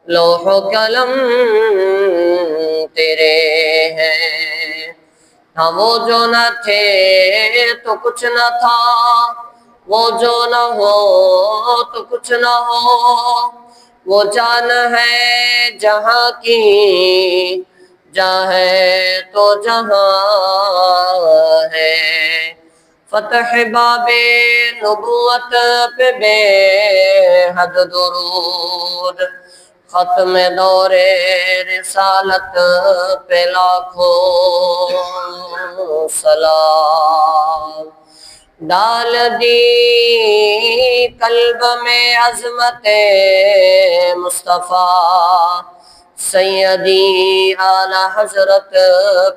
لوح و قلم تیرے ہیں، ہاں وہ جو نہ تھے تو کچھ نہ تھا، وہ جو نہ ہو تو کچھ نہ ہو، وہ جان ہے جہاں کی، جہاں ہے تو جہاں ہے، فتح باب نبوت پہ بے حد درود، ختم دور رسالت پہ لاکھوں سلام، ڈال دی قلب میں عظمت مصطفیٰ، سیدی اعلی حضرت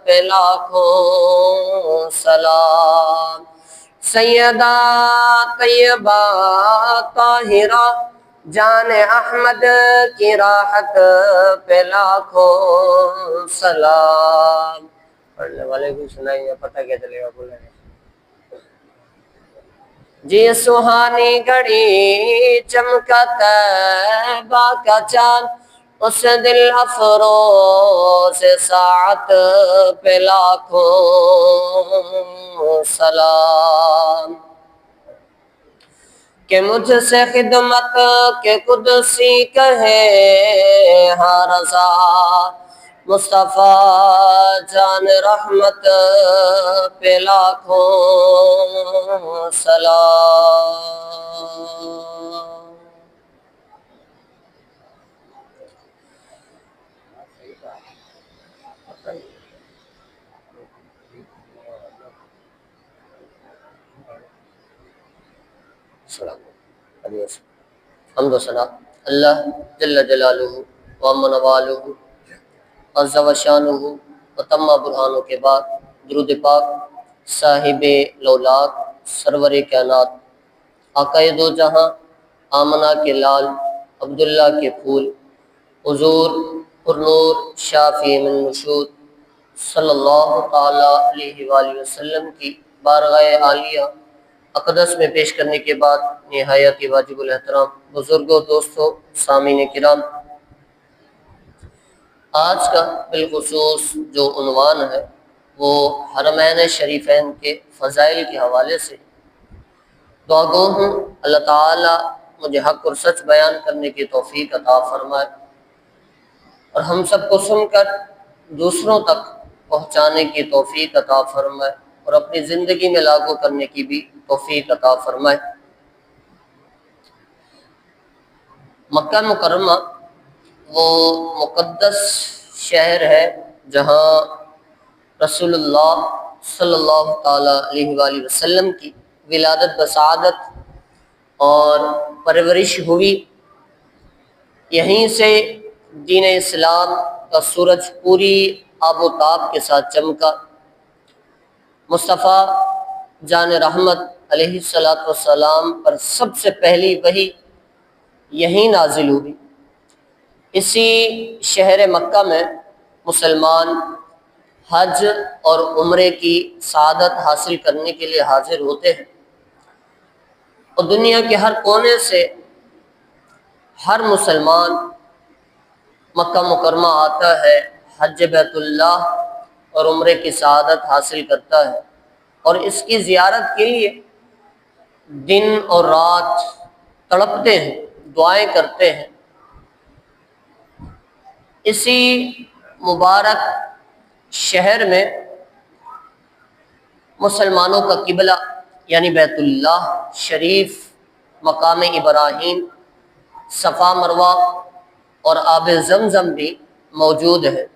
پہ لاکھوں سلام، سیدہ طیبہ طاہرہ جان احمد کی راحت پہ لاکھوں سلام۔ پڑھنے والے کو سنائیے، پتہ کیا چلے گا بولے گا۔ جی سہانی گھڑی چمکا طیبہ کا چاند، اس دل افروز ساعت پہ لاکھوں سلام، کہ مجھ سے خدمت کے قدسی کہے ہاں رضا، مصطفیٰ جان رحمت پہ لاکھوں سلام۔ حمد و ثنا اللہ جل جلالہ وعم نوالہ عز و شانہ و تم برہانہ کے بعد درود پاک صاحب لولاک سرور کائنات آقا دو جہاں آمنہ کے لال عبداللہ کے پھول حضور پر نور شافی من نشود صلی اللہ تعالی علیہ وآلہ وسلم کی بارگاہ عالیہ اقدس میں پیش کرنے کے بعد نہایت واجب الاحترام بزرگوں، دوستوں، سامعین کرام، آج کا بالخصوص جو عنوان ہے وہ حرمین شریفین کے فضائل کے حوالے سے دعا گو ہوں اللہ تعالیٰ مجھے حق اور سچ بیان کرنے کی توفیق عطا فرمائے اور ہم سب کو سن کر دوسروں تک پہنچانے کی توفیق عطا فرمائے اور اپنی زندگی میں لاگو کرنے کی بھی توفیق عطا فرمائے۔ مکہ مکرمہ وہ مقدس شہر ہے جہاں رسول اللہ صلی اللہ تعالیٰ علیہ وآلہ وسلم کی ولادت بسعادت اور پرورش ہوئی، یہیں سے دین اسلام کا سورج پوری آب و تاب کے ساتھ چمکا، مصطفیٰ جان رحمت علیہ السلام پر سب سے پہلی وحی یہیں نازل ہوئی۔ اسی شہر مکہ میں مسلمان حج اور عمرے کی سعادت حاصل کرنے کے لیے حاضر ہوتے ہیں، اور دنیا کے ہر کونے سے ہر مسلمان مکہ مکرمہ آتا ہے، حج بیت اللہ اور عمرے کی سعادت حاصل کرتا ہے، اور اس کی زیارت کے لیے دن اور رات تڑپتے ہیں، دعائیں کرتے ہیں۔ اسی مبارک شہر میں مسلمانوں کا قبلہ یعنی بیت اللہ شریف، مقام ابراہیم، صفا مروہ اور آب زمزم بھی موجود ہے۔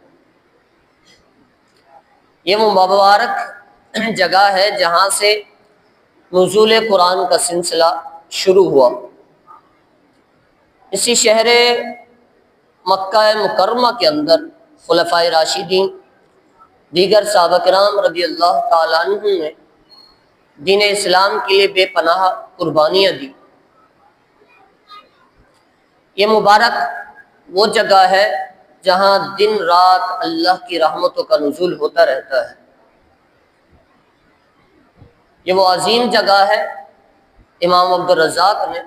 یہ وہ مبارک جگہ ہے جہاں سے نزول قرآن کا سلسلہ شروع ہوا۔ اسی شہر مکہ مکرمہ کے اندر خلفائے راشدین، دیگر صحابہ کرام رضی اللہ تعالیٰ عنہ نے دین اسلام کے لیے بے پناہ قربانیاں دی۔ یہ مبارک وہ جگہ ہے جہاں دن رات اللہ کی رحمتوں کا نزول ہوتا رہتا ہے۔ یہ وہ عظیم جگہ ہے، امام عبدالرزاق نے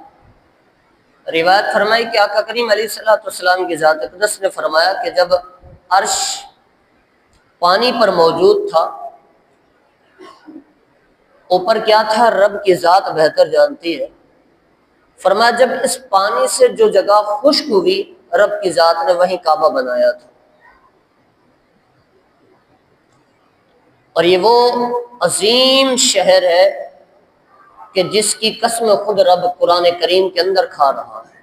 روایت فرمائی کہ آقا کریم علیہ الصلوۃ والسلام کی ذات اقدس نے فرمایا کہ جب عرش پانی پر موجود تھا، اوپر کیا تھا رب کی ذات بہتر جانتی ہے، فرمایا جب اس پانی سے جو جگہ خشک ہوئی رب کی ذات نے وہیں کعبہ بنایا تھا۔ اور یہ وہ عظیم شہر ہے کہ جس کی قسم خود رب قرآن کریم کے اندر کھا رہا ہے۔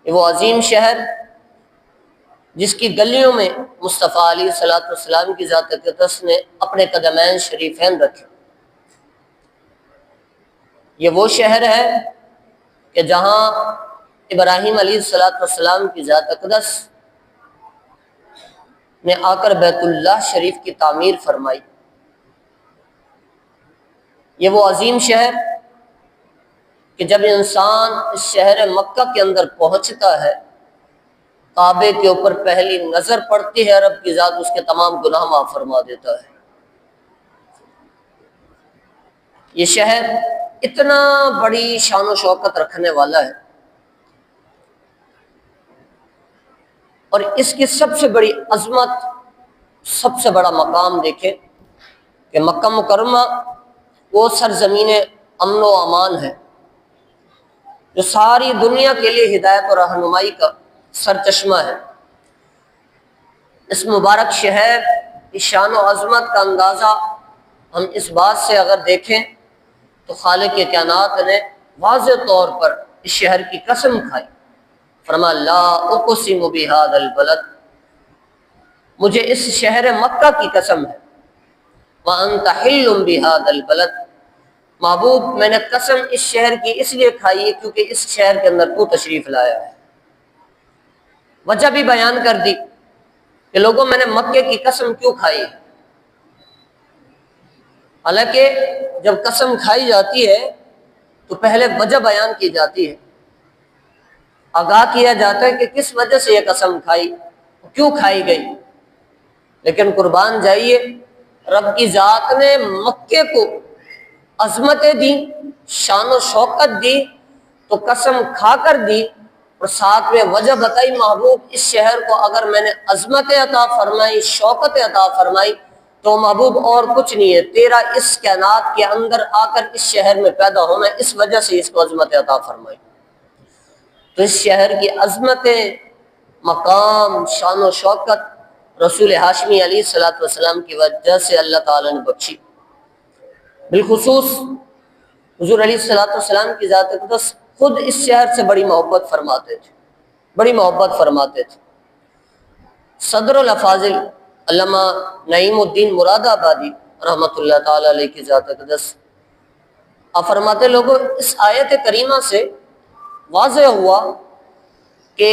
یہ وہ عظیم شہر جس کی گلیوں میں مصطفیٰ علیہ الصلوۃ والسلام کی ذات اقدس نے اپنے قدمین شریفین رکھے۔ یہ وہ شہر ہے کہ جہاں ابراہیم علیہ الصلوۃ والسلام کی ذات اقدس نے آ کر بیت اللہ شریف کی تعمیر فرمائی۔ یہ وہ عظیم شہر کہ جب انسان اس شہر مکہ کے اندر پہنچتا ہے، کعبے کے اوپر پہلی نظر پڑتی ہے، رب کی ذات اس کے تمام گناہ معاف فرما دیتا ہے۔ یہ شہر اتنا بڑی شان و شوکت رکھنے والا ہے، اور اس کی سب سے بڑی عظمت، سب سے بڑا مقام دیکھیں کہ مکہ مکرمہ وہ سرزمین امن و امان ہے جو ساری دنیا کے لیے ہدایت اور رہنمائی کا سرچشمہ ہے۔ اس مبارک شہر کی شان و عظمت کا اندازہ ہم اس بات سے اگر دیکھیں تو خالق کائنات نے واضح طور پر اس شہر کی قسم کھائی، فرمایا لا اقسم بہذا البلد، مجھے اس شہر مکہ کی قسم ہے، وانت حل بہذا البلد، محبوب میں نے قسم اس شہر کی اس لیے کھائی ہے کیونکہ اس شہر کے اندر تو تشریف لایا ہے۔ وجہ بھی بیان کر دی کہ لوگوں میں نے مکے کی قسم کیوں کھائی ہے۔ حالانکہ جب قسم کھائی جاتی ہے تو پہلے وجہ بیان کی جاتی ہے، آگاہ کیا جاتا ہے کہ کس وجہ سے یہ قسم کھائی، کیوں کھائی گئی۔ لیکن قربان جائیے، رب کی ذات نے مکے کو عظمتیں دی، شان و شوکت دی تو قسم کھا کر دی، اور ساتھ میں وجہ بتائی محبوب اس شہر کو اگر میں نے عظمت عطا فرمائی، شوکت عطا فرمائی تو محبوب اور کچھ نہیں ہے، تیرا اس کائنات کے اندر آ کر اس شہر میں پیدا ہونا، اس وجہ سے اس کو عظمت عطا فرمائی۔ تو اس شہر کی عظمتیں، مقام، شان و شوکت رسول ہاشمی علیہ الصلوۃ والسلام کی وجہ سے اللہ تعالیٰ نے بخشی۔ بالخصوص حضور علیہ الصلوۃ والسلام کی ذات اقدس خود اس شہر سے بڑی محبت فرماتے تھے، بڑی محبت فرماتے تھے۔ صدر الافاضل علامہ نعیم الدین مراد آبادی رحمۃ اللہ تعالی علیہ کی ذات اقدس آپ فرماتے، لوگوں اس آیت کریمہ سے واضح ہوا کہ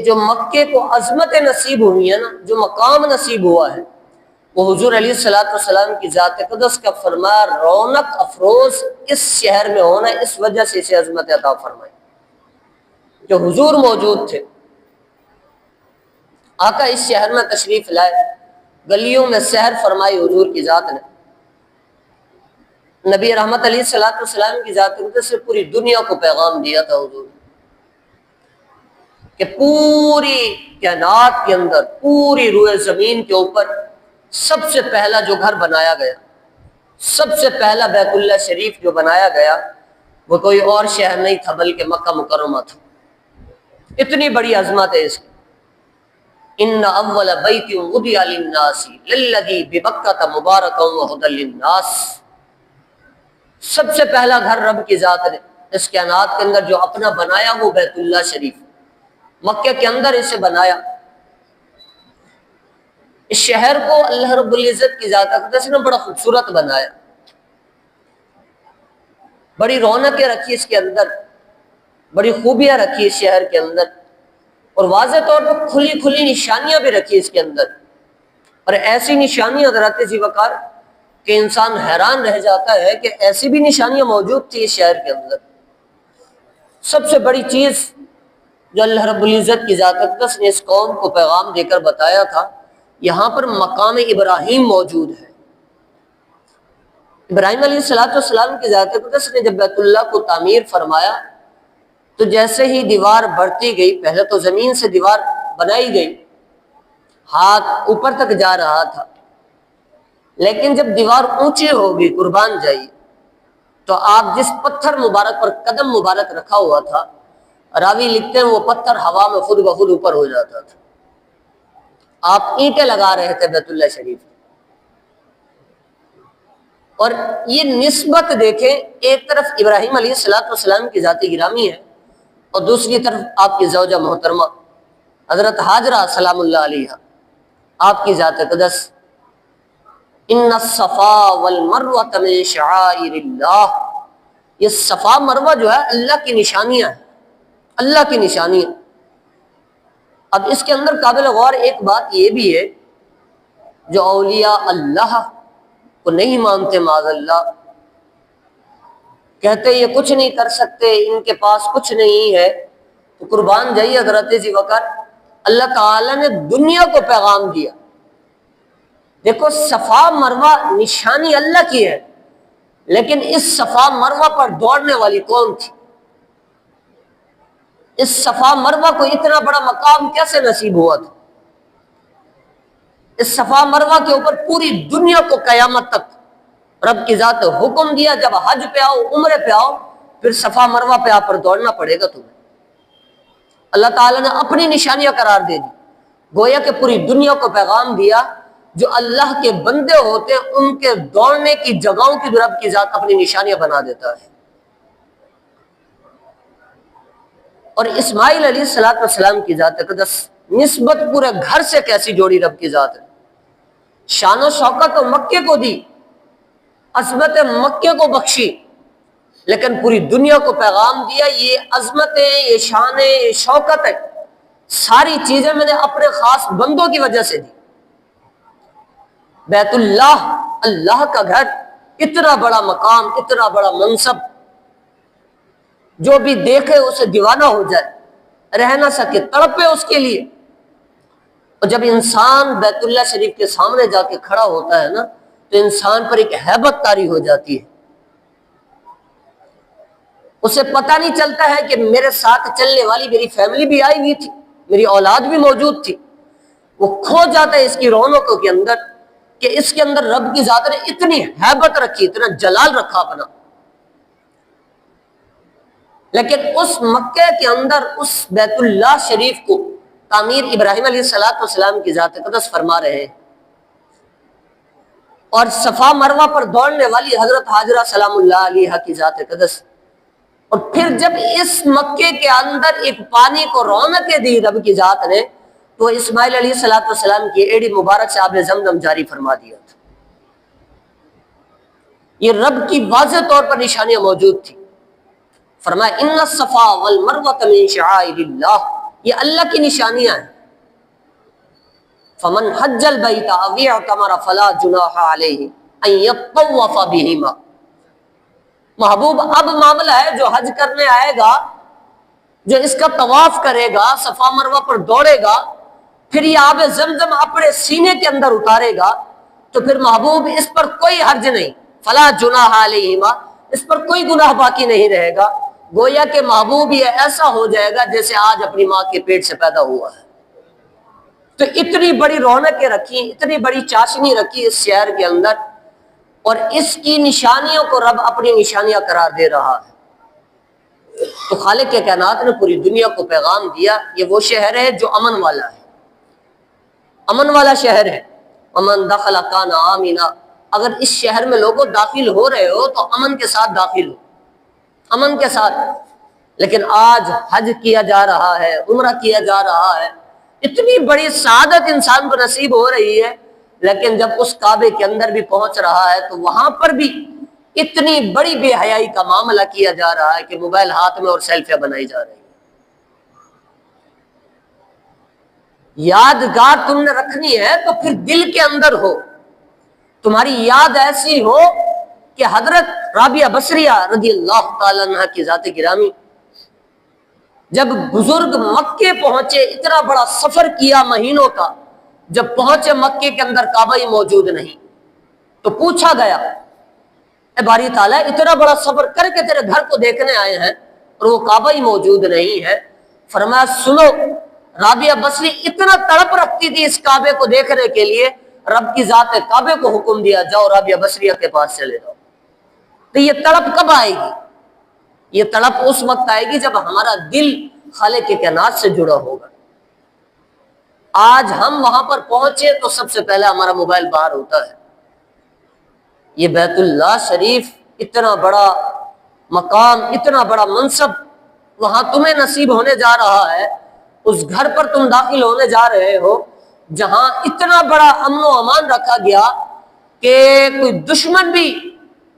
جو مکے کو عظمت نصیب ہوئی ہے نا، جو مقام نصیب ہوا ہے، وہ حضور علیہ الصلوۃ والسلام کی ذات اقدس کا فرمایا رونق افروز اس شہر میں ہونا، اس وجہ سے اسے عظمت عطا فرمائی۔ جو حضور موجود تھے، آقا اس شہر میں تشریف لائے، گلیوں میں سحر فرمائی حضور کی ذات نے، نبی رحمت علیہ الصلوۃ والسلام کی ذات اقدس سے پوری دنیا کو پیغام دیا تھا حضور کہ پوری کائنات کے اندر، پوری روئے زمین کے اوپر سب سے پہلا جو گھر بنایا گیا، سب سے پہلا بیت اللہ شریف جو بنایا گیا، وہ کوئی اور شہر نہیں تھا بلکہ مکہ مکرمہ تھا۔ اتنی بڑی عظمت ہے اس کی۔ ان اول بیت وضع للناس للذی ببکۃ مبارکا وہدی للناس، سب سے پہلا گھر رب کی ذات نے اس کائنات کے اندر جو اپنا بنایا وہ بیت اللہ شریف، مکہ کے اندر اسے بنایا۔ اس شہر کو اللہ رب العزت کی ذات اقدس نے بڑا خوبصورت بنایا، بڑی رونقیں رکھی اس کے اندر، بڑی خوبیاں رکھی اس شہر کے اندر، اور واضح طور پر کھلی کھلی نشانیاں بھی رکھی اس کے اندر، اور ایسی نشانیاں حضرت ذی وقار کہ انسان حیران رہ جاتا ہے کہ ایسی بھی نشانیاں موجود تھی اس شہر کے اندر۔ سب سے بڑی چیز جو اللہ رب العزت کی ذات اقدس نے اس قوم کو پیغام دے کر بتایا تھا، یہاں پر مقام ابراہیم موجود ہے۔ ابراہیم علیہ السلام کی ذات اقدس نے جب بیت اللہ کو تعمیر فرمایا تو جیسے ہی دیوار بڑھتی گئی، پہلے تو زمین سے دیوار بنائی گئی، ہاتھ اوپر تک جا رہا تھا، لیکن جب دیوار اونچی ہوگی، قربان جائیے، تو آپ جس پتھر مبارک پر قدم مبارک رکھا ہوا تھا، راوی لکھتے ہیں وہ پتھر ہوا میں خود بخود اوپر ہو جاتا تھا۔ آپ اینٹیں لگا رہے تھے بیت اللہ شریف، اور یہ نسبت دیکھیں، ایک طرف ابراہیم علیہ السلام کی ذات گرامی ہے، اور دوسری طرف آپ کی زوجہ محترمہ حضرت ہاجرہ سلام اللہ علیہا، آپ کی ذات اقدس۔ ان الصفا والمروہ من شعائر اللہ، یہ صفا مروہ جو ہے اللہ کی نشانیاں ہیں، اللہ کی نشانیاں۔ اب اس کے اندر قابل غور ایک بات یہ بھی ہے، جو اولیاء اللہ کو نہیں مانتے، معاذ اللہ، کہتے یہ کچھ نہیں کر سکتے، ان کے پاس کچھ نہیں ہے، تو قربان جائیے حضرت ذی وقار، اللہ تعالیٰ نے دنیا کو پیغام دیا۔ دیکھو صفا مروہ نشانی اللہ کی ہے، لیکن اس صفا مروہ پر دوڑنے والی کون تھی؟ اس صفا مروہ کو اتنا بڑا مقام کیسے نصیب ہوا تھا؟ اس صفا مروہ کے اوپر پوری دنیا کو قیامت تک رب کی ذات حکم دیا، جب حج پہ آؤ، عمرے پہ آؤ، پھر صفا مروہ پہ آپ پر دوڑنا پڑے گا تمہیں۔ اللہ تعالیٰ نے اپنی نشانیاں قرار دے دی، گویا کہ پوری دنیا کو پیغام دیا، جو اللہ کے بندے ہوتے ہیں ان کے دوڑنے کی جگہوں کی رب کی ذات اپنی نشانیاں بنا دیتا ہے۔ اور اسماعیل علیہ السلام کی ذات اقدس نسبت پورے گھر سے کیسی جوڑی رب کی ذات ہے، شان و شوکت تو مکے کو دی، عظمت مکے کو بخشی، لیکن پوری دنیا کو پیغام دیا، یہ عظمتیں، یہ شانیں، یہ شوکت ہے، ساری چیزیں میں نے اپنے خاص بندوں کی وجہ سے دی۔ بیت اللہ، اللہ کا گھر، اتنا بڑا مقام، اتنا بڑا منصب، جو بھی دیکھے اسے دیوانہ ہو جائے، رہ نہ سکے، تڑپے اس کے لیے۔ اور جب انسان بیت اللہ شریف کے سامنے جا کے کھڑا ہوتا ہے نا، تو انسان پر ایک ہیبت طاری ہو جاتی ہے، اسے پتہ نہیں چلتا ہے کہ میرے ساتھ چلنے والی میری فیملی بھی آئی ہوئی تھی، میری اولاد بھی موجود تھی۔ وہ کھو جاتا ہے اس کی رونقوں کے اندر، کہ اس کے اندر رب کی ذات نے اتنی ہیبت رکھی، اتنا جلال رکھا اپنا۔ لیکن اس مکے کے اندر اس بیت اللہ شریف کو تعمیر ابراہیم علیہ السلام کی ذات اقدس فرما رہے ہیں، اور صفا مروہ پر دوڑنے والی حضرت ہاجرہ سلام اللہ علیہا کی ذات اقدس۔ اور پھر جب اس مکے کے اندر ایک پانی کو رونقیں دی رب کی ذات نے، تو اسماعیل علیہ السلام کی ایڑی مبارک سے آب زمزم جاری فرما دیا تھا۔ یہ رب کی واضح طور پر نشانیاں موجود تھی۔ فرمایا ان الصفا والمروہ من شعائر اللہ، یہ اللہ کی نشانیاں ہیں۔ فمن حج البیت او اعتمر فلا جناح علیہ ان یطوف بہما۔ محبوب اب معاملہ ہے، جو حج کرنے آئے گا، جو اس کا طواف کرے گا، صفا مروہ پر دوڑے گا، پھر یہ آب زمزم اپنے سینے کے اندر اتارے گا، تو پھر محبوب اس پر کوئی حرج نہیں، فلا جناح علیہما، اس پر کوئی گناہ باقی نہیں رہے گا۔ گویا کہ محبوب یہ ایسا ہو جائے گا جیسے آج اپنی ماں کے پیٹ سے پیدا ہوا ہے۔ تو اتنی بڑی رونقیں رکھی، اتنی بڑی چاشنی رکھی اس شہر کے اندر، اور اس کی نشانیوں کو رب اپنی نشانیاں قرار دے رہا ہے۔ تو خالق کے کائنات نے پوری دنیا کو پیغام دیا، یہ وہ شہر ہے جو امن والا ہے، امن والا شہر ہے۔ امن دخل کان آمنا، اگر اس شہر میں لوگوں داخل ہو رہے ہو تو امن کے ساتھ داخل ہو، امن کے ساتھ۔ لیکن آج حج کیا جا رہا ہے، عمرہ کیا جا رہا ہے، اتنی بڑی سعادت انسان کو نصیب ہو رہی ہے، لیکن جب اس کعبے کے اندر بھی پہنچ رہا ہے تو وہاں پر بھی اتنی بڑی بے حیائی کا معاملہ کیا جا رہا ہے کہ موبائل ہاتھ میں اور سیلفیاں بنائی جا رہی ہیں۔ یادگار تم نے رکھنی ہے تو پھر دل کے اندر ہو، تمہاری یاد ایسی ہو کہ حضرت رابعہ بصریہ رضی اللہ تعالیٰ عنہ کی ذات گرامی جب بزرگ مکے پہنچے، اتنا بڑا سفر کیا مہینوں کا، جب پہنچے مکے کے اندر کعبہ ہی موجود نہیں، تو پوچھا گیا اے باری تعالیٰ اتنا بڑا سفر کر کے تیرے گھر کو دیکھنے آئے ہیں، اور وہ کعبہ ہی موجود نہیں ہے۔ فرمایا سنو، رابعہ بصری اتنا تڑپ رکھتی تھی اس کعبے کو دیکھنے کے لیے، رب کی ذات کعبے کو حکم دیا جاؤ رابعہ بصریہ کے پاس چلے جاؤ۔ تو یہ تڑپ کب آئے گی؟ یہ تڑپ اس وقت آئے گی جب ہمارا دل خالق کائنات سے جڑا ہوگا۔ آج ہم وہاں پر پہنچے تو سب سے پہلے ہمارا موبائل باہر ہوتا ہے۔ یہ بیت اللہ شریف اتنا بڑا مقام، اتنا بڑا منصب وہاں تمہیں نصیب ہونے جا رہا ہے، اس گھر پر تم داخل ہونے جا رہے ہو جہاں اتنا بڑا امن و امان رکھا گیا کہ کوئی دشمن بھی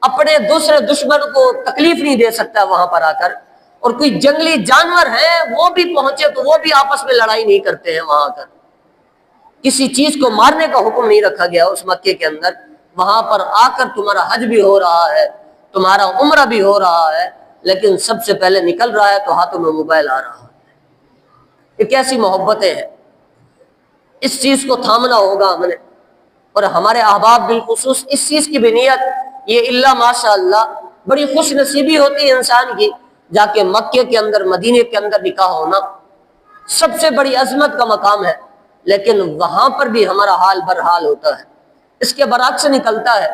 اپنے دوسرے دشمن کو تکلیف نہیں دے سکتا وہاں پر آ کر، اور کوئی جنگلی جانور ہیں وہ بھی پہنچے تو وہ بھی آپس میں لڑائی نہیں کرتے ہیں وہاں کر، کسی چیز کو مارنے کا حکم نہیں رکھا گیا اس مکے کے اندر۔ وہاں پر آ کر تمہارا حج بھی ہو رہا ہے، تمہارا عمرہ بھی ہو رہا ہے، لیکن سب سے پہلے نکل رہا ہے تو ہاتھوں میں موبائل آ رہا ہے۔ یہ کیسی محبتیں ہیں، اس چیز کو تھامنا ہوگا ہم نے۔ اور ہمارے احباب بالخصوص اس چیز کی بھی نیت، یہ اللہ ماشاء اللہ بڑی خوش نصیبی ہوتی ہے انسان کی، جا کے مکے کے اندر مدینے کے اندر نکاح ہونا سب سے بڑی عظمت کا مقام ہے، لیکن وہاں پر بھی ہمارا حال برحال ہوتا ہے، اس کے برعکس نکلتا ہے،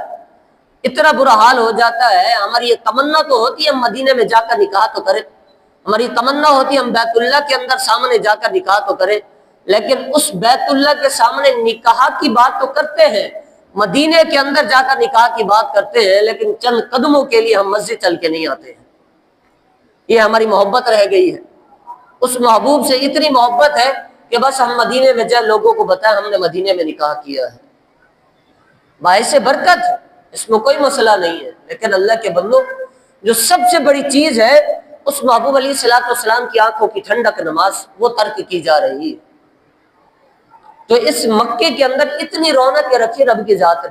اتنا برا حال ہو جاتا ہے۔ ہماری یہ تمنا تو ہوتی ہے ہم مدینے میں جا کر نکاح تو کریں، ہماری تمنا ہوتی ہے ہم بیت اللہ کے اندر سامنے جا کر نکاح تو کریں، لیکن اس بیت اللہ کے سامنے نکاح کی بات تو کرتے ہیں، مدینے کے اندر جا کر نکاح کی بات کرتے ہیں، لیکن چند قدموں کے لیے ہم مسجد چل کے نہیں آتے ہیں۔ یہ ہماری محبت رہ گئی ہے، اس محبوب سے اتنی محبت ہے کہ بس ہم مدینے میں جائے لوگوں کو بتائیں ہم نے مدینے میں نکاح کیا ہے، باعث برکت، اس میں کوئی مسئلہ نہیں ہے۔ لیکن اللہ کے بندو، جو سب سے بڑی چیز ہے اس محبوب علیہ الصلوۃ والسلام کی آنکھوں کی ٹھنڈک نماز، وہ ترک کی جا رہی ہے۔ تو اس مکے کے اندر اتنی رونق رکھی رب کی ذات نے،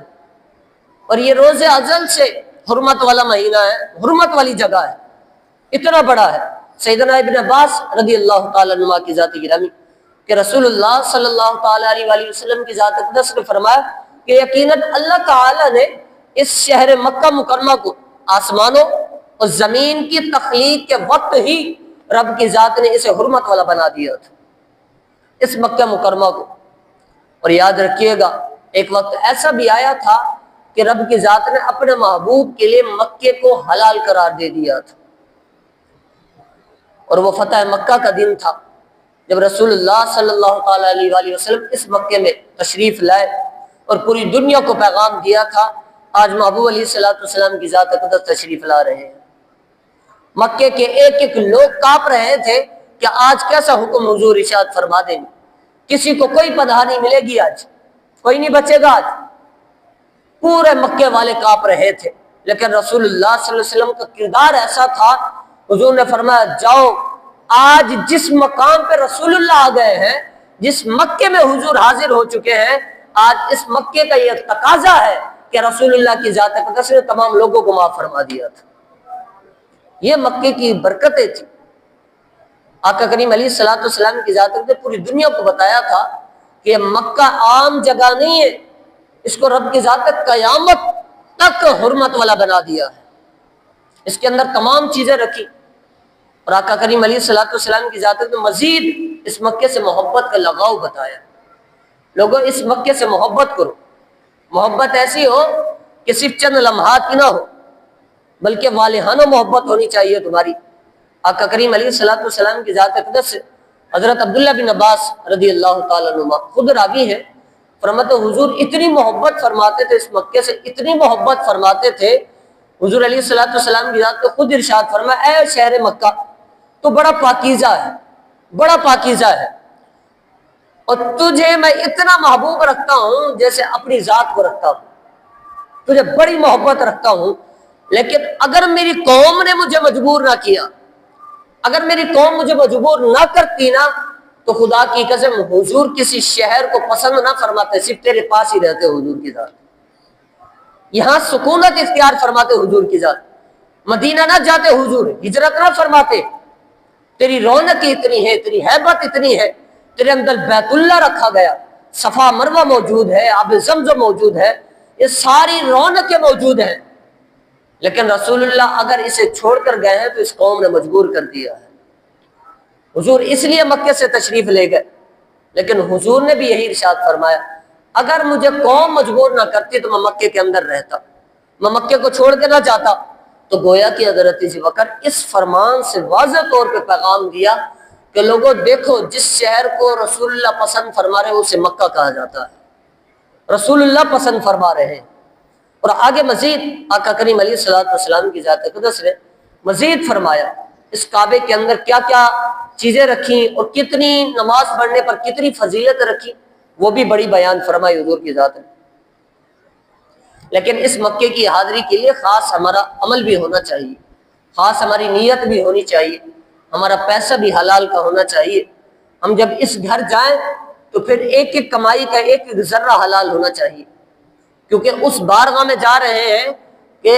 اور یہ روز ازل سے حرمت والا مہینہ ہے، حرمت والی جگہ ہے، اتنا بڑا ہے۔ سیدنا ابن عباس رضی اللہ تعالیٰ عنہ کی ذات گرامی کہ رسول اللہ صلی اللہ تعالیٰ علیہ وآلہ وسلم کی ذات اقدس نے فرمایا کہ یقیناً اللہ تعالیٰ نے اس شہر مکہ مکرمہ کو آسمانوں اور زمین کی تخلیق کے وقت ہی رب کی ذات نے اسے حرمت والا بنا دیا تھا، اس مکہ مکرمہ کو۔ اور یاد رکھیے گا ایک وقت ایسا بھی آیا تھا کہ رب کی ذات نے اپنے محبوب کے لیے مکے کو حلال قرار دے دیا تھا، اور وہ فتح مکہ کا دن تھا جب رسول اللہ صلی اللہ تعالیٰ علیہ وآلہ وسلم اس مکے میں تشریف لائے اور پوری دنیا کو پیغام دیا تھا۔ آج محبوب علیہ الصلوۃ والسلام کی ذات اقدس تشریف لا رہے ہیں، مکے کے ایک ایک لوگ کانپ رہے تھے کہ آج کیسا حکم حضور ارشاد فرما دیں گے، کسی کو کوئی پناہ نہیں ملے گی، آج کوئی نہیں بچے گا۔ آج پورے مکے والے کانپ رہے تھے، لیکن رسول اللہ صلی اللہ علیہ وسلم کا کردار ایسا تھا، حضور نے فرمایا جاؤ، آج جس مقام پہ رسول اللہ آ گئے ہیں، جس مکے میں حضور حاضر ہو چکے ہیں، آج اس مکے کا یہ تقاضا ہے کہ رسول اللہ کی ذات اقدس نے تمام لوگوں کو معاف فرما دیا تھا۔ یہ مکے کی برکتیں تھی۔ آقا کریم علیہ الصلوۃ والسلام کی ذات نے پوری دنیا کو بتایا تھا کہ مکہ عام جگہ نہیں ہے، اس کو رب کی ذات قیامت تک حرمت والا بنا دیا ہے، اس کے اندر تمام چیزیں رکھی۔ اور آقا کریم علیہ الصلوۃ والسلام کی ذات نے مزید اس مکے سے محبت کا لگاؤ بتایا، لوگوں اس مکے سے محبت کرو، محبت ایسی ہو کہ صرف چند لمحات کی نہ ہو بلکہ والہانہ محبت ہونی چاہیے تمہاری۔ آقا کریم علیہ الصلوۃ والسلام کی ذات اقدس سے حضرت عبداللہ بن عباس رضی اللہ تعالیٰ عنہ خود راوی ہے، فرماتے حضور اتنی محبت فرماتے تھے اس مکے سے، اتنی محبت فرماتے تھے، حضور علیہ الصلوۃ والسلام کی ذات کو خود ارشاد فرمایا اے شہر مکہ تو بڑا پاکیزہ ہے، بڑا پاکیزہ ہے، اور تجھے میں اتنا محبوب رکھتا ہوں جیسے اپنی ذات کو رکھتا ہوں، تجھے بڑی محبت رکھتا ہوں، لیکن اگر میری قوم نے مجھے مجبور نہ کیا، اگر میری قوم مجھے مجبور نہ کرتی نا تو خدا کی قسم حضور کسی شہر کو پسند نہ فرماتے، صرف تیرے پاس ہی رہتے حضور کی ذات، یہاں سکونت اختیار فرماتے حضور کی ذات، مدینہ نہ جاتے حضور، ہجرت نہ فرماتے، تیری رونق اتنی ہے، تیری ہیبت اتنی ہے، تیرے اندر بیت اللہ رکھا گیا، صفا مروہ موجود ہے، آب زمزم موجود ہے، یہ ساری رونقیں موجود ہیں، لیکن رسول اللہ اگر اسے چھوڑ کر گئے ہیں تو اس قوم نے مجبور کر دیا ہے۔ حضور اس لیے مکے سے تشریف لے گئے، لیکن حضور نے بھی یہی ارشاد فرمایا اگر مجھے قوم مجبور نہ کرتی تو میں مکے کے اندر رہتا، میں مکے کو چھوڑ کے نہ جاتا۔ تو گویا کہ حضرت ابو بکر اس فرمان سے واضح طور پہ پیغام دیا کہ لوگوں دیکھو، جس شہر کو رسول اللہ پسند فرما رہے ہیں اسے مکہ کہا جاتا ہے، رسول اللہ پسند فرما رہے ہیں۔ اور آگے مزید آقا کریم علیہ الصلوۃ والسلام کی ذات اقدس نے مزید فرمایا اس کعبے کے اندر کیا کیا چیزیں رکھی اور کتنی نماز پڑھنے پر کتنی فضیلت رکھی، وہ بھی بڑی بیان فرمائی حضور کی ذات نے۔ لیکن اس مکے کی حاضری کے لیے خاص ہمارا عمل بھی ہونا چاہیے، خاص ہماری نیت بھی ہونی چاہیے، ہمارا پیسہ بھی حلال کا ہونا چاہیے۔ ہم جب اس گھر جائیں تو پھر ایک ایک کمائی کا ایک ایک ذرہ حلال ہونا چاہیے، کیونکہ اس بارگاہ میں جا رہے ہیں کہ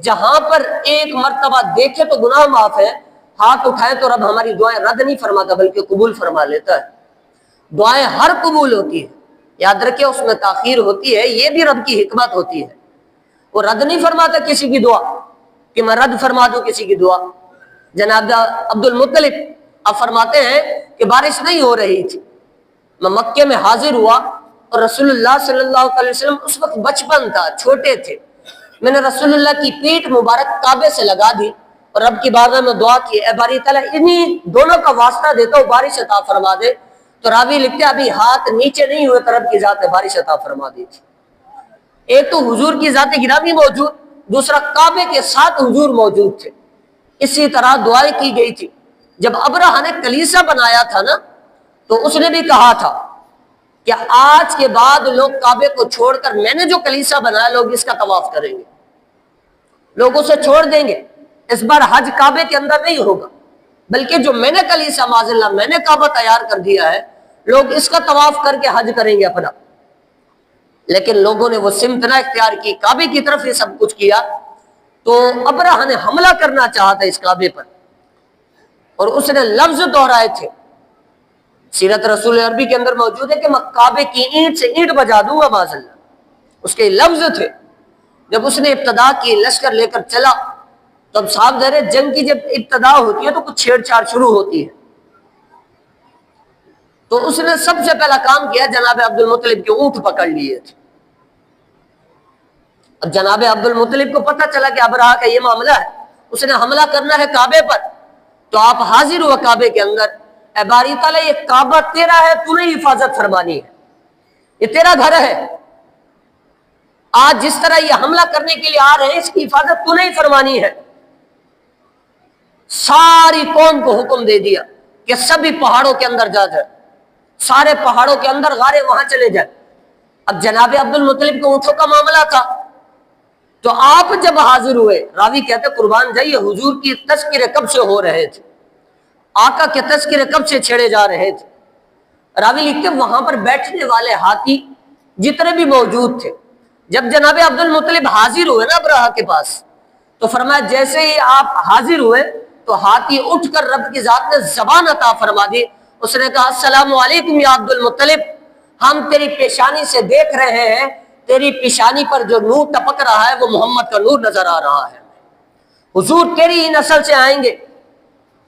جہاں پر ایک مرتبہ دیکھے تو گناہ معاف ہے، ہاتھ اٹھائے تو رب ہماری دعائیں رد نہیں فرماتا بلکہ قبول فرما لیتا ہے۔ دعائیں ہر قبول ہوتی ہے، یاد رکھیں اس میں تاخیر ہوتی ہے، یہ بھی رب کی حکمت ہوتی ہے۔ وہ رد نہیں فرماتا کسی کی دعا کہ میں رد فرما دوں کسی کی دعا۔ جناب عبد المطلب اب فرماتے ہیں کہ بارش نہیں ہو رہی تھی، میں مکے میں حاضر ہوا اور رسول اللہ صلی اللہ علیہ وسلم اس وقت بچپن تھا، چھوٹے تھے، میں نے رسول اللہ کی پیٹھ مبارک کعبے سے لگا دی اور رب کی بارگاہ میں دعا کی، اے باری تعالیٰ انہی دونوں کا واسطہ دیتا ہوں بارش عطا فرما دے۔ تو راوی لکھتے ابھی ہاتھ نیچے نہیں ہوئے تو رب کی ذات نے بارش عطا فرما دی تھی۔ ایک تو حضور کی ذات گرامی موجود، دوسرا کعبے کے ساتھ حضور موجود تھے، اسی طرح دعائیں کی گئی تھی۔ جب ابرہہ نے کلیسا بنایا تھا نا تو اس نے بھی کہا تھا کہ آج کے بعد لوگ کعبے کو چھوڑ کر میں نے جو کلیسا بنایا لوگ اس کا طواف کریں گے، لوگ اسے چھوڑ دیں گے۔ اس بار حج کعبے کے اندر نہیں ہوگا بلکہ جو میں نے کلیسا معاذ اللہ میں نے کعبہ تیار کر دیا ہے لوگ اس کا طواف کر کے حج کریں گے اپنا۔ لیکن لوگوں نے وہ سمت نہ اختیار کی، کعبے کی طرف یہ سب کچھ کیا۔ تو ابرہہ نے حملہ کرنا چاہا تھا اس کعبے پر اور اس نے لفظ دہرائے تھے، سیرت رسول عربی کے اندر موجود ہے کہ میں کعبے کی اینٹ سے اینٹ بجا دوں گا معاذ اللہ، اس کے لفظ تھے۔ جب اس نے ابتدا کی لشکر لے کر چلا تو اب صاحب ظاہر جنگ کی جب ابتدا ہوتی ہے تو کچھ چھیڑ چھاڑ شروع ہوتی ہے، تو اس نے سب سے پہلا کام کیا جناب عبد المطلب کے اونٹ پکڑ لیے تھے۔ اب جناب عبد المطلب کو پتہ چلا کہ ابرہہ کا یہ معاملہ ہے، اس نے حملہ کرنا ہے کعبے پر، تو آپ حاضر ہوا کعبے کے اندر، اے باری تعالیٰ یہ کعبہ تیرا ہے، تو نے حفاظت فرمانی ہے، یہ تیرا گھر ہے، آج جس طرح یہ حملہ کرنے کے لیے آ رہے ہیں اس کی حفاظت تو نے ہی فرمانی ہے۔ ساری قوم کو حکم دے دیا کہ سبھی پہاڑوں کے اندر جا جائے، سارے پہاڑوں کے اندر غارے وہاں چلے جائے۔ اب جناب عبد المطلب کو اونٹوں کا معاملہ تھا، تو آپ جب حاضر ہوئے، راوی کہتے قربان جائیے حضور کی تذکرے کب سے ہو رہے تھے، آقا کے تذکرے کب سے چھیڑے جا رہے تھے۔ راوی لکھتے وہاں پر بیٹھنے والے ہاتھی جتنے بھی موجود تھے، جب جناب عبد المطلب حاضر ہوئے نا ابرہہ کے پاس، تو فرمایا جیسے ہی آپ حاضر ہوئے تو ہاتھی اٹھ کر رب کی ذات نے زبان عطا فرما دی، اس نے کہا السلام علیکم یا عبد المطلب، ہم تیری پیشانی سے دیکھ رہے ہیں، تیری پیشانی پر جو نور ٹپک رہا ہے وہ محمد کا نور نظر آ رہا ہے، حضور تیری ہی نسل سے آئیں گے۔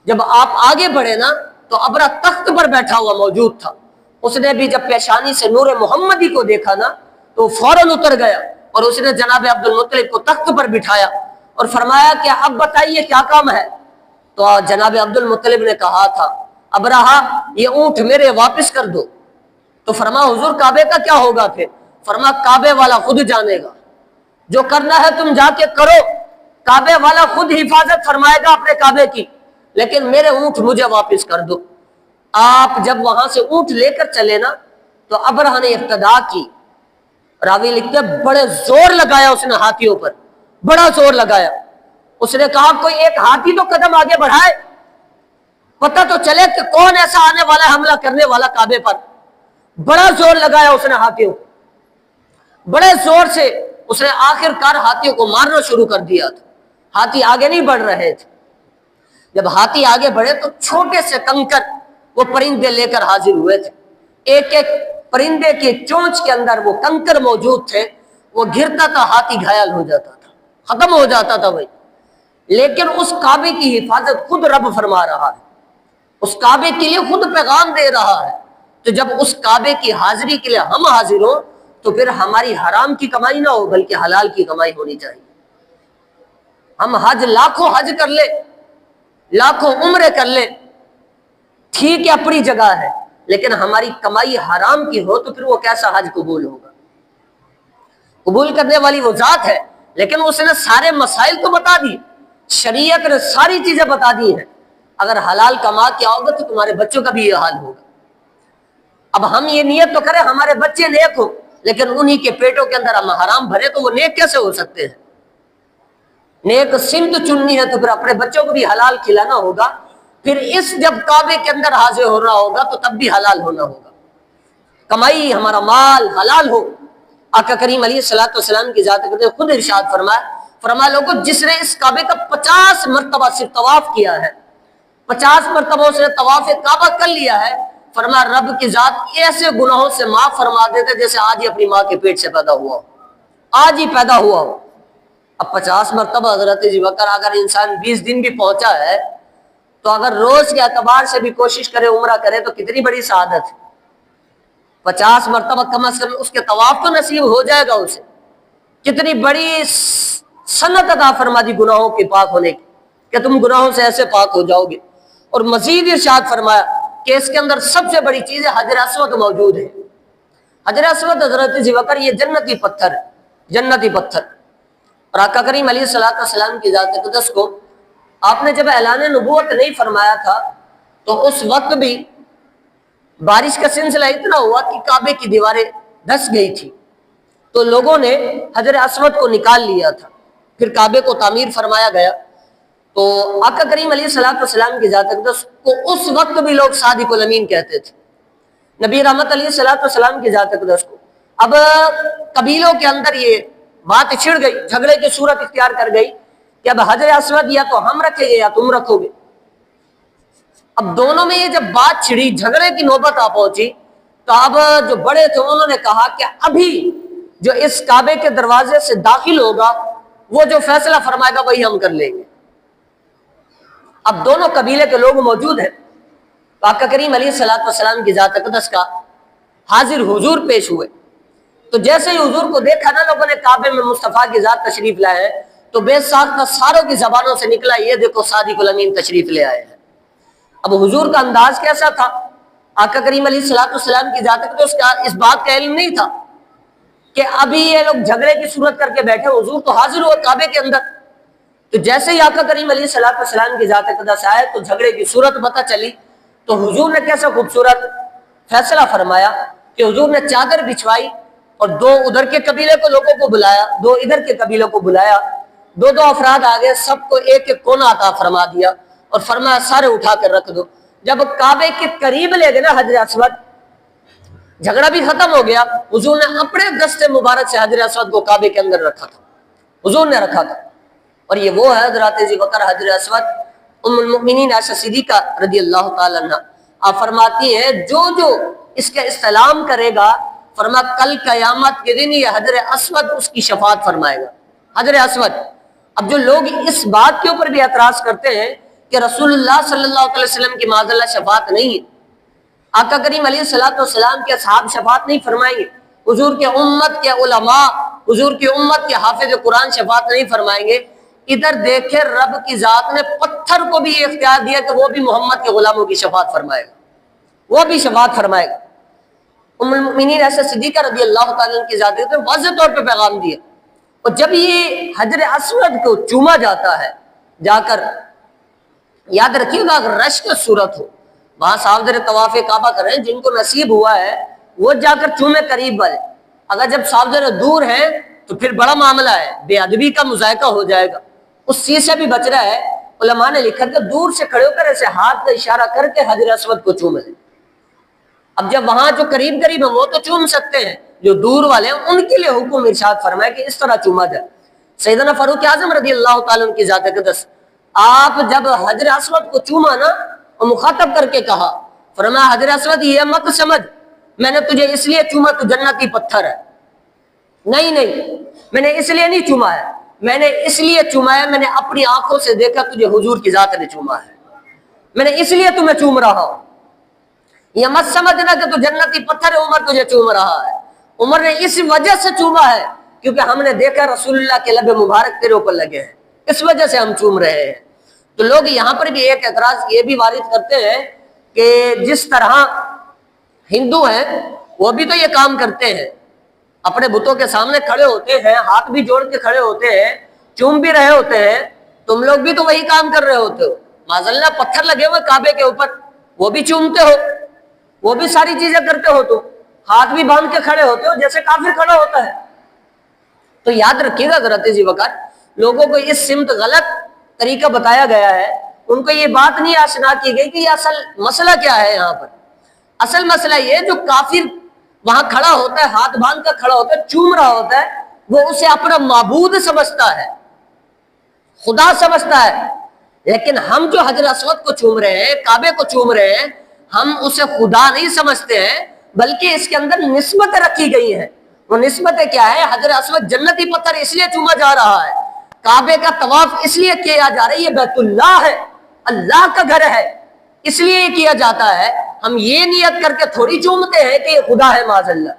جب آپ آگے بڑھے نا تو ابرہہ تخت پر بیٹھا ہوا موجود تھا، اس نے بھی جب پیشانی سے نور محمدی کو دیکھا نا تو فوراً اتر گیا اور اس نے جناب عبد المطلب کو تخت پر بٹھایا اور فرمایا کہ اب بتائیے کیا کام ہے۔ تو جناب عبد المطلب نے کہا تھا ابرہہ یہ اونٹ میرے واپس کر دو۔ تو فرما حضور کعبے کا کیا ہوگا پھر؟ فرما کعبے والا خود جانے گا، جو کرنا ہے تم جا کے کرو، کعبے والا خود حفاظت فرمائے گا اپنے کعبے کی، لیکن میرے اونٹ مجھے واپس کر دو۔ آپ جب وہاں سے اونٹ لے کر چلے نا تو ابرہہ نے ابتدا کی، راوی لکھتے بڑے زور لگایا اس نے ہاتھیوں پر، بڑا زور لگایا، اس نے کہا کوئی ایک ہاتھی تو قدم آگے بڑھائے، پتہ تو چلے کہ کون ایسا آنے والا ہے حملہ کرنے والا کعبے پر۔ بڑا زور لگایا اس نے ہاتھیوں کو، بڑے زور سے اس نے آخر کار ہاتھیوں کو مارنا شروع کر دیا تھا، ہاتھی آگے نہیں بڑھ رہے تھے۔ جب ہاتھی آگے بڑھے تو چھوٹے سے کنکر وہ پرندے لے کر حاضر ہوئے تھے، ایک ایک پرندے کی چونچ کے اندر وہ کنکر موجود تھے، وہ گرتا تھا ہاتھی گھائل ہو جاتا تھا۔ ختم ہو جاتا تھا بھائی. لیکن اس کعبے کی حفاظت خود رب فرما رہا ہے، اس کعبے کے لیے خود پیغام دے رہا ہے. تو جب اس کعبے کی حاضری کے لیے ہم حاضر ہوں تو پھر ہماری حرام کی کمائی نہ ہو بلکہ حلال کی کمائی ہونی چاہیے. ہم حج لاکھوں حج کر لیں، لاکھوں عمرے کر لیں، ٹھیک ہے اپنی جگہ ہے، لیکن ہماری کمائی حرام کی ہو تو پھر وہ کیسا حج قبول ہوگا؟ قبول کرنے والی وہ ذات ہے، لیکن اس نے سارے مسائل تو بتا دی، شریعت نے ساری چیزیں بتا دی ہیں. اگر حلال کما کے آؤ گے تو تمہارے بچوں کا بھی یہ حال ہوگا. اب ہم یہ نیت تو کریں ہمارے بچے نیک ہو، لیکن انہی کے پیٹوں کے اندر ہم حرام بھرے تو وہ نیک کیسے ہو سکتے ہیں؟ نیک سمت چننی ہے تو پھر اپنے بچوں کو بھی حلال کھلانا ہوگا. پھر اس جب کعبے کے اندر حاضر ہونا ہوگا تو تب بھی حلال ہونا ہوگا. کمائی ہمارا مال حلال ہو. آقا کریم علیہ الصلوۃ والسلام کی ذات نے خود ارشاد فرمایا لوگوں جس نے اس کعبے کا 50 مرتبہ صرف طواف کیا ہے، 50 مرتبہ اس نے طواف کعبہ کر لیا ہے، فرمایا رب کی ذات ایسے گناہوں سے معاف فرما دیتے جیسے آج ہی اپنی ماں کے پیٹ سے پیدا ہوا ہو، آج ہی پیدا ہوا ہو. اب 50 مرتبہ حضرت ابوبکر اگر انسان 20 دن بھی پہنچا ہے تو اگر روز کے اعتبار سے بھی کوشش کرے عمرہ کرے تو کتنی بڑی سعادت ہے. 50 مرتبہ کم از کم اس کے طواف تو نصیب ہو جائے گا اسے. کتنی بڑی سنت عطا فرما دی گناہوں کے پاک ہونے کی کہ تم گناہوں سے ایسے پاک ہو جاؤ گے. اور مزید ارشاد فرمایا کہ اس کے اندر سب سے بڑی چیز ہے حجر اسود موجود ہے. حجر اسود حضرت ابوبکر یہ جنتی پتھر ہے، جنتی پتھر. اور آقا کریم علیہ الصلوۃ والسلام کی ذات اقدس کو آپ نے جب اعلان نبوت نہیں فرمایا تھا تو اس وقت بھی بارش کا سلسلہ اتنا ہوا کہ کعبے کی دیواریں دھس گئی تھی، تو لوگوں نے حجر اسود کو نکال لیا تھا. پھر کعبے کو تعمیر فرمایا گیا. تو آقا کریم علیہ الصلوۃ والسلام کی ذات اقدس کو اس وقت بھی لوگ صادق الامین کہتے تھے. نبی رحمت علیہ الصلوۃ والسلام کی ذات اقدس کو اب قبیلوں کے اندر یہ بات چھڑ گئی، جھگڑے کی صورت اختیار کر گئی کہ اب حجر اسود یا تو ہم رکھیں گے یا تم رکھو گے. اب دونوں میں یہ جب بات چھڑی، جھگڑے کی نوبت آ پہنچی، تو اب جو بڑے تھے انہوں نے کہا کہ ابھی جو اس کعبے کے دروازے سے داخل ہوگا وہ جو فیصلہ فرمائے گا وہی ہم کر لیں گے. اب دونوں قبیلے کے لوگ موجود ہیں. آقا کریم علیہ الصلوۃ والسلام کی ذات اقدس کا حاضر حضور پیش ہوئے. تو جیسے ہی حضور کو دیکھا نا لوگوں نے کعبے میں مصطفیٰ کی ذات تشریف لائے ہیں، تو بے ساختہ ساروں کی زبانوں سے نکلا یہ دیکھو صادق الامین تشریف لے آئے ہیں. اب حضور کا انداز کیسا تھا؟ آقا کریم علیہ الصلوۃ والسلام کی ذات اقدس کا اس بات کا علم نہیں تھا کہ ابھی یہ لوگ جھگڑے کی صورت کر کے بیٹھے، حضور تو حاضر ہوئے کعبے کے اندر. تو جیسے ہی آقا کریم علیہ الصلوۃ والسلام کی ذات اقدس آئے تو جھگڑے کی صورت پتہ چلی. تو حضور نے کیسا خوبصورت فیصلہ فرمایا کہ حضور نے چادر بچھوائی اور 2 ادھر کے قبیلے کو لوگوں کو بلایا، 2 ادھر کے قبیلوں کو بلایا، 2 افراد آگے، سب کو ایک ایک کونا عطا فرما دیا اور فرمایا سارے اٹھا کر رکھ دو. جب کعبے کے قریب لے گئے نا حجر اسود، جھگڑا بھی ختم ہو گیا. حضور نے اپنے دست مبارک سے حجر اسود کو کعبے کے اندر رکھا تھا، حضور نے رکھا تھا. اور یہ وہ ہے حضرات ابوبکر حجر اسود. ام المؤمنین عائشہ صدیقہ رضی اللہ تعالی عنہ آپ فرماتی ہیں جو اس کا استلام کرے گا، فرمایا کل قیامت کے دن یہ حجر اسود اس کی شفاعت فرمائے گا. حجر اسود. اب جو لوگ اس بات کے اوپر بھی اعتراض کرتے ہیں کہ رسول اللہ صلی اللہ علیہ وسلم کی معاذ اللہ شفاعت نہیں ہے، آقا کریم علیہ الصلوۃ والسلام کے اصحاب شفاعت نہیں فرمائیں گے، حضور کے امت کے علماء، حضور کی امت کے حافظ قرآن شفاعت نہیں فرمائیں گے. ادھر دیکھے رب کی ذات نے پتھر کو بھی یہ اختیار دیا کہ وہ بھی محمد کے غلاموں کی شفاعت فرمائے گا، وہ بھی شفاعت فرمائے گا. ام المؤمنین عائشہ صدیقہ رضی اللہ تعالیٰ عنہ کی ذات نے واضح طور پہ پیغام دیا. اور جب یہ حجر اسود کو چوما جاتا ہے جا کر، یاد رکھیے گا اگر رش کی صورت ہو، وہاں صاحب در طواف کعبہ کریں، جن کو نصیب ہوا ہے وہ جا کر چومے قریب والے. اگر جب صاحب در دور ہیں تو پھر بڑا معاملہ ہے، بے ادبی کا مذائقہ ہو جائے گا، اس چیز سے بھی بچ رہا ہے. علماء نے لکھا کہ دور سے کھڑے ہو کر ایسے ہاتھ کا اشارہ کر کے حجر اسود کو چوم لیں. اب جب وہاں جو قریب قریب ہیں وہ تو چوم سکتے ہیں، جو دور والے ہیں ان کے لیے حکم ارشاد فرمائے کہ اس طرح چوما جائے. سیدنا فاروق اعظم رضی اللہ تعالیٰ عنہ کی ذات اقدس آپ جب حجر اسود کو چوما نا اور مخاطب کر کے کہا، فرمایا حجر اسود یہ مت سمجھ میں نے تجھے اس لیے چوما تو جنتی پتھر ہے، نہیں میں نے اس لیے نہیں چوما ہے، میں نے اس لیے چوما ہے، میں نے اپنی آنکھوں سے دیکھا تجھے حضور کی ذات نے چوما ہے، میں نے اس لیے تمہیں چوم رہا ہوں۔ یہ مت سمجھنا کہ تو جنتی پتھر ہے عمر تجھے چوم رہا ہے، عمر نے اس وجہ سے چوما ہے کیونکہ ہم نے دیکھا رسول اللہ کے لب مبارک تیرے اوپر لگے ہیں، اس وجہ سے ہم چوم رہے ہیں۔ تو لوگ یہاں پر بھی ایک اعتراض یہ بھی وارد کرتے ہیں کہ جس طرح ہندو ہیں وہ بھی تو یہ کام کرتے ہیں، اپنے بتوں کے سامنے کھڑے ہوتے ہیں، ہاتھ بھی جوڑ کے کھڑے ہوتے ہیں، چوم بھی رہے ہوتے ہیں، تم لوگ بھی تو وہی کام کر رہے ہوتے ہو، معذاللہ پتھر لگے ہوئے کعبے کے اوپر وہ بھی چومتے ہو، وہ بھی ساری چیزیں کرتے ہو، تو ہاتھ بھی باندھ کے کھڑے ہوتے ہو جیسے کافر کھڑا ہوتا ہے۔ تو یاد رکھیے گا حضرت جی وقار، لوگوں کو اس سمت غلط طریقہ بتایا گیا ہے، ان کو یہ بات نہیں آشنا کی گئی کہ یہ اصل مسئلہ کیا ہے۔ یہاں پر اصل مسئلہ یہ جو کافر وہاں کھڑا ہوتا ہے، ہاتھ باندھ کر کھڑا ہوتا ہے، چوم رہا ہوتا ہے، وہ اسے اپنا معبود سمجھتا ہے، خدا سمجھتا ہے، لیکن ہم جو حجر اسود کو چوم رہے ہیں، کعبے کو چوم رہے ہیں، ہم اسے خدا نہیں سمجھتے ہیں، بلکہ اس کے اندر نسبتیں رکھی گئی ہیں۔ وہ نسبتیں کیا ہے؟ حجر اسود جنتی پتھر اس لیے چوما جا رہا ہے، کعبے کا طواف اس لیے کیا جا رہا ہے، یہ بیت اللہ ہے، اللہ کا گھر ہے، اس لیے یہ کیا جاتا ہے۔ ہم یہ نیت کر کے تھوڑی چومتے ہیں کہ یہ خدا ہے، معاذ اللہ،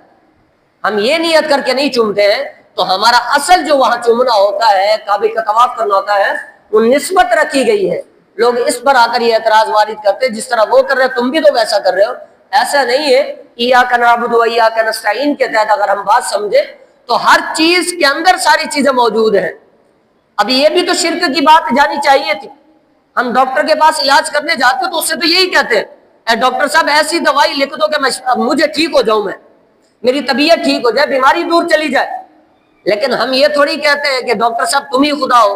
ہم یہ نیت کر کے نہیں چومتے ہیں۔ تو ہمارا اصل جو وہاں چومنا ہوتا ہے، کعبے کا طواف کرنا ہوتا ہے، وہ نسبت رکھی گئی ہے۔ لوگ اس پر آ کر یہ اعتراض وارد کرتے ہیں جس طرح وہ کر رہے تم بھی تو ویسا کر رہے ہو، ایسا نہیں ہے۔ ایاک نعبد و ایاک نستعین کے تحت اگر ہم بات سمجھے تو ہر چیز کے اندر ساری چیزیں موجود ہیں۔ اب یہ بھی تو شرک کی بات جانی چاہیے تھی۔ ہم ڈاکٹر کے پاس علاج کرنے جاتے تو اس سے تو یہی کہتے ہیں، اے ڈاکٹر صاحب ایسی دوائی لکھ دو کہ مجھے ٹھیک ہو جاؤں، میں میری طبیعت ٹھیک ہو جائے، بیماری دور چلی جائے۔ لیکن ہم یہ تھوڑی کہتے ہیں کہ ڈاکٹر صاحب تم ہی خدا ہو،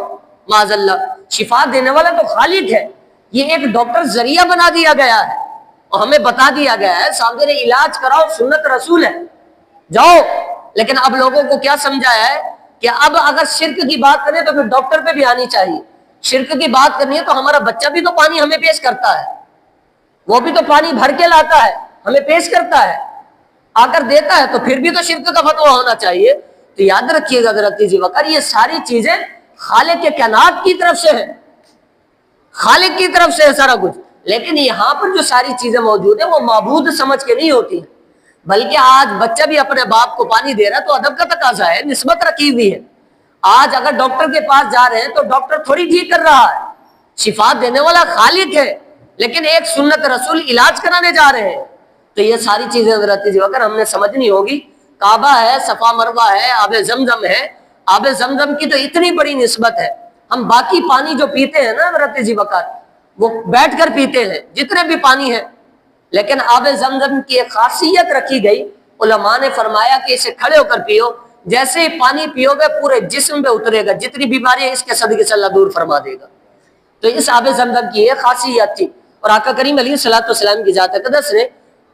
معاذ اللہ، شفا دینے والا تو خالق ہے۔ یہ ایک ڈاکٹر ذریعہ بنا دیا گیا ہے اور ہمیں بتا دیا گیا ہے صاحب نے علاج کراؤ، سنت رسول ہے، جاؤ۔ لیکن اب لوگوں کو کیا سمجھایا ہے کہ اب اگر شرک کی بات کریں تو پھر ڈاکٹر پہ بھی آنی چاہیے، شرک کی بات کرنی ہے تو ہمارا بچہ بھی تو پانی ہمیں پیش کرتا ہے، وہ بھی تو پانی بھر کے لاتا ہے، ہمیں پیش کرتا ہے، آ کر دیتا ہے، تو پھر بھی تو شرک کا فتویٰ ہونا چاہیے۔ تو یاد رکھیے گا حضرت جی وقار، یہ ساری چیزیں خالق کے کائنات کی طرف سے ہیں، خالق کی طرف سے ہے سارا کچھ۔ لیکن یہاں پر جو ساری چیزیں موجود ہیں وہ معبود سمجھ کے نہیں ہوتی ہیں، بلکہ آج بچہ بھی اپنے باپ کو پانی دے رہا ہے تو ادب کا تقاضا ہے، نسبت رکھی ہوئی ہے۔ آج اگر ڈاکٹر کے پاس جا رہے ہیں تو ڈاکٹر تھوڑی ٹھیک کر رہا ہے، شفا دینے والا خالق ہے، لیکن ایک سنت رسول علاج کرانے جا رہے ہیں۔ تو یہ ساری چیزیں حضرت جی وقار ہم نے سمجھنی ہوگی۔ کعبہ ہے، صفا مروہ ہے، آب زمزم ہے، آب زمزم کی تو اتنی بڑی نسبت ہے۔ ہم باقی پانی جو پیتے ہیں نا حضرت جی وقار، وہ بیٹھ کر پیتے ہیں جتنے بھی پانی ہے، لیکن آب زمزم کی ایک خاصیت رکھی گئی، علماء نے فرمایا کہ اسے کھڑے ہو کر پیو، جیسے ہی پانی پیو گے پورے جسم پہ اترے گا، جتنی بیماری ہے اس کے صدقے سے اللہ دور فرما دے گا۔ تو اس آب زمزم کی ایک خاصیت تھی، اور آقا کریم علیہ الصلوۃ والسلام کی ذات اقدس نے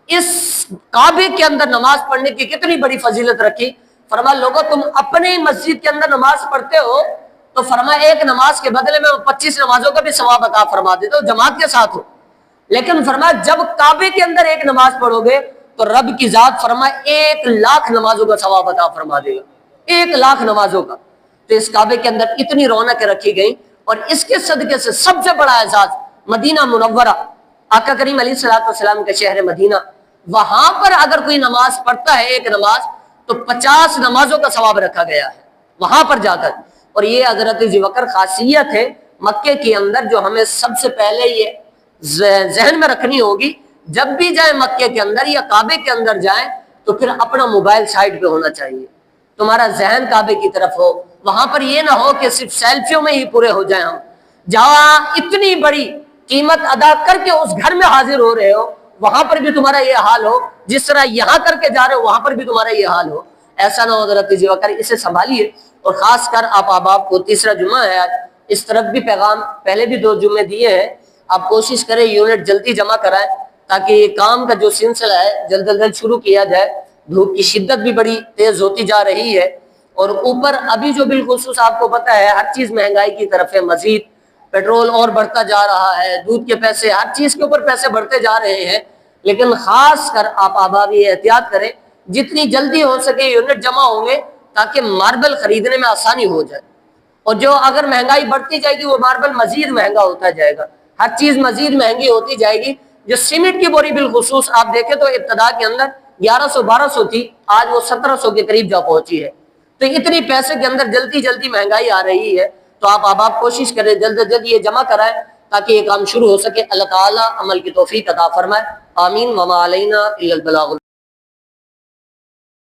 اس کعبے کے اندر نماز پڑھنے کی کتنی بڑی فضیلت رکھی۔ فرمایا لوگوں تم اپنے مسجد کے اندر نماز پڑھتے ہو تو فرمایا ایک نماز کے بدلے میں 25 نمازوں کا بھی ثواب عطا فرما دیتے ہو، جماعت کے ساتھ ہو۔ لیکن فرمایا جب کعبے کے اندر ایک نماز پڑھو گے تو رب کی ذات فرمایا 1,00,000 نمازوں کا ثواب عطا فرما دے گا، 1,00,000 نمازوں کا۔ تو اس کعبے کے اندر اتنی رونقیں رکھی گئی، اور اس کے صدقے سے سب سے بڑا اعزاز مدینہ منورہ، آقا کریم علیہ الصلوۃ والسلام کے شہر مدینہ، وہاں پر اگر کوئی نماز پڑھتا ہے ایک نماز تو 50 نمازوں کا ثواب رکھا گیا ہے وہاں پر جا کر۔ اور یہ حضرت ذی وقر خاصیت ہے مکے کے اندر جو ہمیں سب سے پہلے یہ ذہن میں رکھنی ہوگی، جب بھی جائیں مکے کے اندر یا کعبے کے اندر جائیں تو پھر اپنا موبائل سائڈ پہ ہونا چاہیے، تمہارا ذہن کعبے کی طرف ہو۔ وہاں پر یہ نہ ہو کہ صرف سیلفیوں میں ہی پورے ہو جائیں ہم، جہاں اتنی بڑی قیمت ادا کر کے اس گھر میں حاضر ہو رہے ہو وہاں پر بھی تمہارا یہ حال ہو، جس طرح یہاں کر کے جا رہے ہو وہاں پر بھی تمہارا یہ حال ہو، ایسا نہ ہو حضرت ذی وقر۔ اسے سنبھالیے، اور خاص کر آپ احباب کو تیسرا جمعہ ہے آج، اس طرف بھی پیغام پہلے بھی 2 جمعے دیے ہیں، آپ کوشش کریں یونٹ جلدی جمع کرائیں تاکہ یہ کام کا جو سلسلہ ہے جلد از جلد شروع کیا جائے۔ دھوپ کی شدت بھی بڑی تیز ہوتی جا رہی ہے، اور اوپر ابھی جو بالخصوص آپ کو پتہ ہے ہر چیز مہنگائی کی طرف ہے، مزید پیٹرول اور بڑھتا جا رہا ہے، دودھ کے پیسے، ہر چیز کے اوپر پیسے بڑھتے جا رہے ہیں۔ لیکن خاص کر آپ احباب یہ احتیاط کریں جتنی جلدی ہو سکے یونٹ جمع ہوں گے تاکہ ماربل خریدنے میں آسانی ہو جائے۔ اور جو اگر مہنگائی بڑھتی جائے گی وہ ماربل مزید مہنگا ہوتا جائے گا، ہر چیز مزید مہنگی ہوتی جائے گی۔ جو سیمنٹ کی بوری بالخصوص آپ دیکھیں تو ابتدا کے اندر 1100-1200 تھی، آج وہ 1700 کے قریب جا پہنچی ہے۔ تو اتنی پیسے کے اندر جلدی جلدی مہنگائی آ رہی ہے، تو آپ کوشش کریں جلد از جلد یہ جمع کرائیں تاکہ یہ کام شروع ہو سکے۔ اللہ تعالیٰ عمل کی توفیق عطا فرمائے، آمین۔ وما علینا الا البلاغ۔